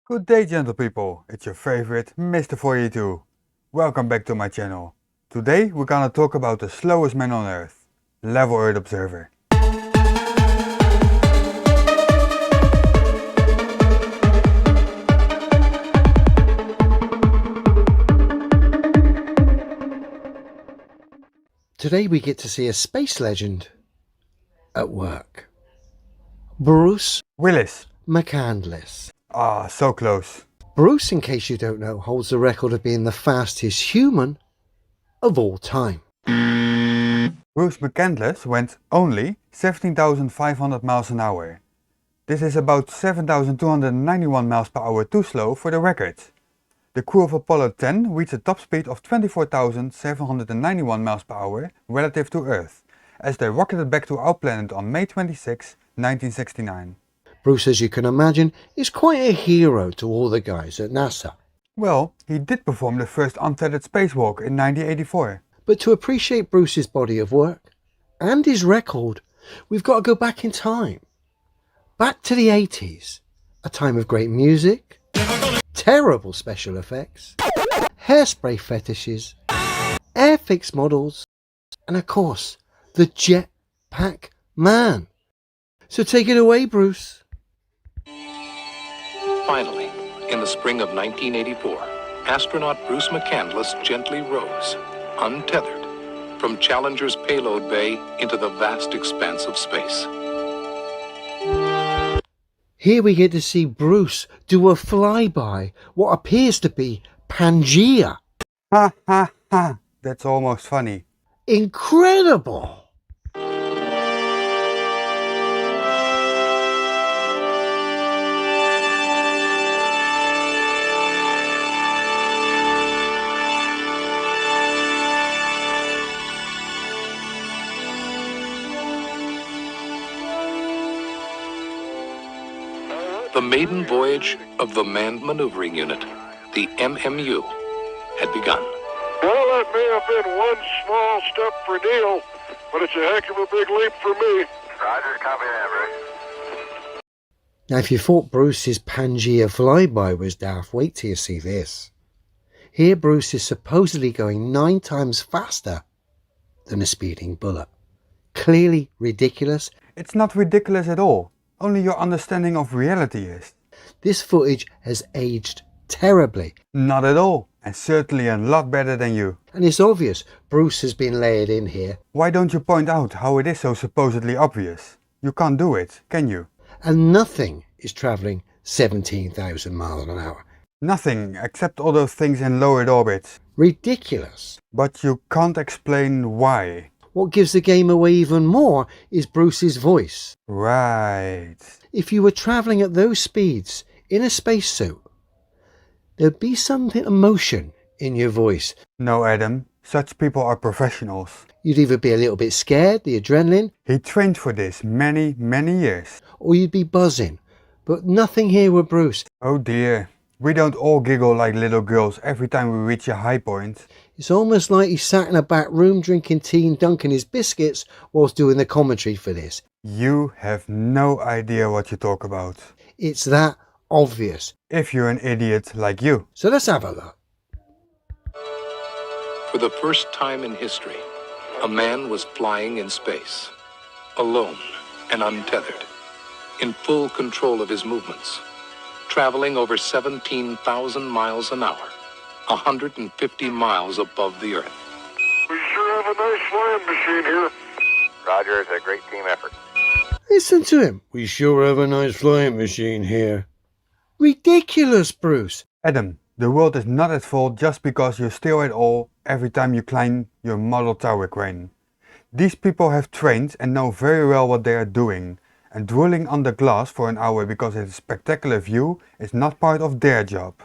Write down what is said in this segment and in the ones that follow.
Good day, gentle people, it's your favorite Mr. 42. Welcome back to my channel. Today we're gonna talk about the slowest man on Earth, Level Earth Observer. Today we get to see a space legend at work. Bruce Willis. McCandless. Ah, so close. Bruce, in case you don't know, holds the record of being the fastest human of all time. Bruce McCandless went only 17,500 miles an hour. This is about 7,291 miles per hour too slow for the record. The crew of Apollo 10 reached a top speed of 24,791 miles per hour relative to Earth, as they rocketed back to our planet on May 26, 1969. Bruce, as you can imagine, is quite a hero to all the guys at NASA. Well, he did perform the first untethered spacewalk in 1984. But to appreciate Bruce's body of work and his record, we've got to go back in time. Back to the 80s, a time of great music, terrible special effects, hairspray fetishes, airfix models, and of course, the Jetpack Man. So take it away, Bruce. Finally, in the spring of 1984, astronaut Bruce McCandless gently rose, untethered, from Challenger's payload bay into the vast expanse of space. Here we get to see Bruce do a flyby, what appears to be Pangea. Ha ha ha, that's almost funny. Incredible! The maiden voyage of the Manned Maneuvering Unit, the MMU, had begun. Well, that may have been one small step for Neil, but it's a heck of a big leap for me. Roger, copy that, Bruce. Now, if you thought Bruce's Pangea flyby was daft, wait till you see this. Here Bruce is supposedly going 9 times faster than a speeding bullet. Clearly ridiculous. It's not ridiculous at all. Only your understanding of reality is. This footage has aged terribly. Not at all, and certainly a lot better than you. And it's obvious Bruce has been layered in here. Why don't you point out how it is so supposedly obvious? You can't do it, can you? And nothing is travelling 17,000 miles an hour. Nothing, except all those things in low Earth orbit. Ridiculous. But you can't explain why. What gives the game away even more is Bruce's voice. Right. If you were travelling at those speeds in a spacesuit, there'd be some emotion in your voice. No, Adam, such people are professionals. You'd either be a little bit scared, the adrenaline, He trained for this many years. or you'd be buzzing. But nothing here with Bruce. Oh dear, we don't all giggle like little girls every time we reach a high point. It's almost like he sat in a back room drinking tea and dunking his biscuits whilst doing the commentary for this. You have no idea what you talk about. It's that obvious. If you're an idiot like you. So let's have a look. For the first time in history, a man was flying in space, alone and untethered, in full control of his movements, traveling over 17,000 miles an hour, 150 miles above the Earth. We sure have a nice flying machine here. Roger, it's a great team effort. Listen to him. We sure have a nice flying machine here. Ridiculous, Bruce. Adam, the world is not at fault just because you steal it all every time you climb your model tower crane. These people have trained and know very well what they are doing, and drooling on the glass for an hour because it's a spectacular view is not part of their job.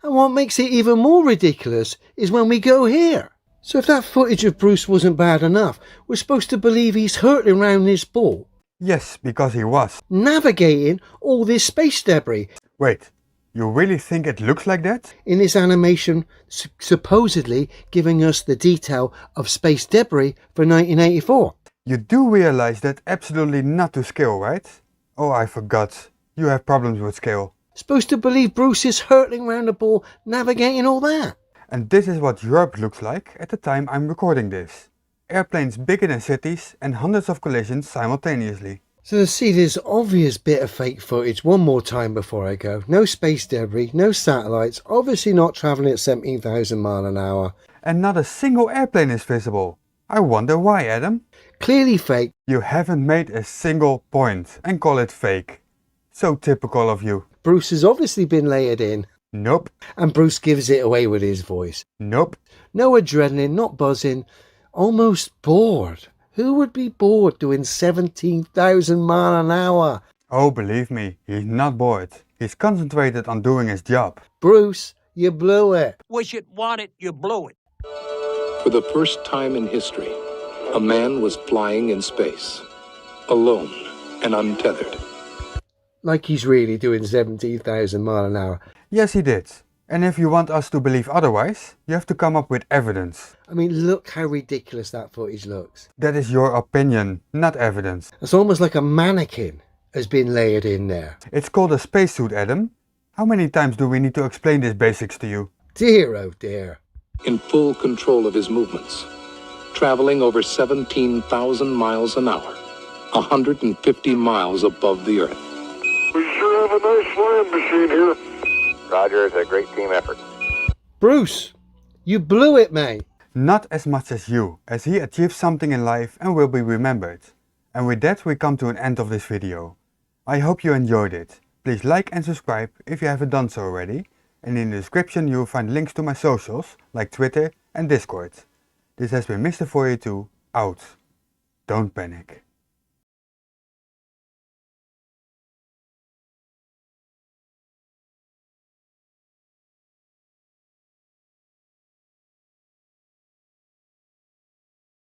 And what makes it even more ridiculous is when we go here. So if that footage of Bruce wasn't bad enough, we're supposed to believe he's hurtling around this ball, Yes, because he was. navigating all this space debris. Wait, you really think it looks like that? In this animation, supposedly giving us the detail of space debris for 1984. You do realize that absolutely not to scale, right? Oh, I forgot. You have problems with scale. Supposed to believe Bruce is hurtling round the ball, navigating all that. And this is what Europe looks like at the time I'm recording this. Airplanes bigger than cities and hundreds of collisions simultaneously. So to see this obvious bit of fake footage one more time before I go. No space debris, no satellites, obviously not travelling at 17,000 miles an hour. And not a single airplane is visible. I wonder why, Adam? Clearly fake. You haven't made a single point and call it fake. So typical of you. Bruce has obviously been layered in. Nope. And Bruce gives it away with his voice. Nope. No adrenaline, not buzzing. Almost bored. Who would be bored doing 17,000 miles an hour? Oh, believe me, he's not bored. He's concentrated on doing his job. Bruce, you blew it. Wish it, want it, you blew it. For the first time in history, a man was flying in space, alone and untethered. Like he's really doing 17,000 miles an hour. Yes, he did. And if you want us to believe otherwise, you have to come up with evidence. I mean, look how ridiculous that footage looks. That is your opinion, not evidence. It's almost like a mannequin has been layered in there. It's called a spacesuit, Adam. How many times do we need to explain these basics to you? Dear, oh dear. In full control of his movements, traveling over 17,000 miles an hour, 150 miles above the Earth. We sure have a nice flying machine here. Roger, it's a great team effort. Bruce, you blew it, mate. Not as much as you, as he achieved something in life and will be remembered. And with that we come to an end of this video. I hope you enjoyed it. Please like and subscribe if you haven't done so already. And in the description you will find links to my socials like Twitter and Discord. This has been Mr. 482 out. Don't panic.